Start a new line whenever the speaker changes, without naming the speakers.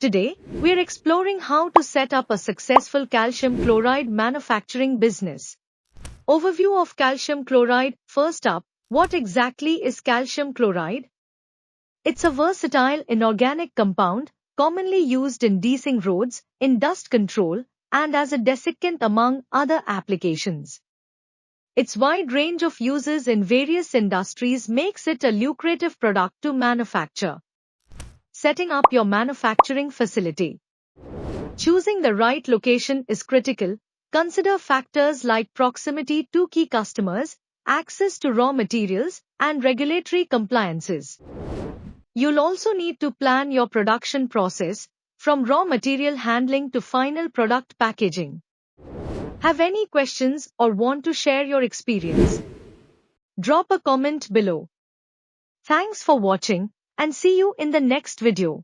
Today, we're exploring how to set up a successful calcium chloride manufacturing business. Overview of calcium chloride. First up, what exactly is calcium chloride? It's a versatile inorganic compound, commonly used in deicing roads, in dust control, and as a desiccant among other applications. Its wide range of uses in various industries makes it a lucrative product to manufacture. Setting up your manufacturing facility. Choosing the right location is critical. Consider factors like proximity to key customers, access to raw materials, and regulatory compliances. You'll also need to plan your production process, from raw material handling to final product packaging. Have any questions or want to share your experience? Drop a comment below. Thanks for watching, and see you in the next video.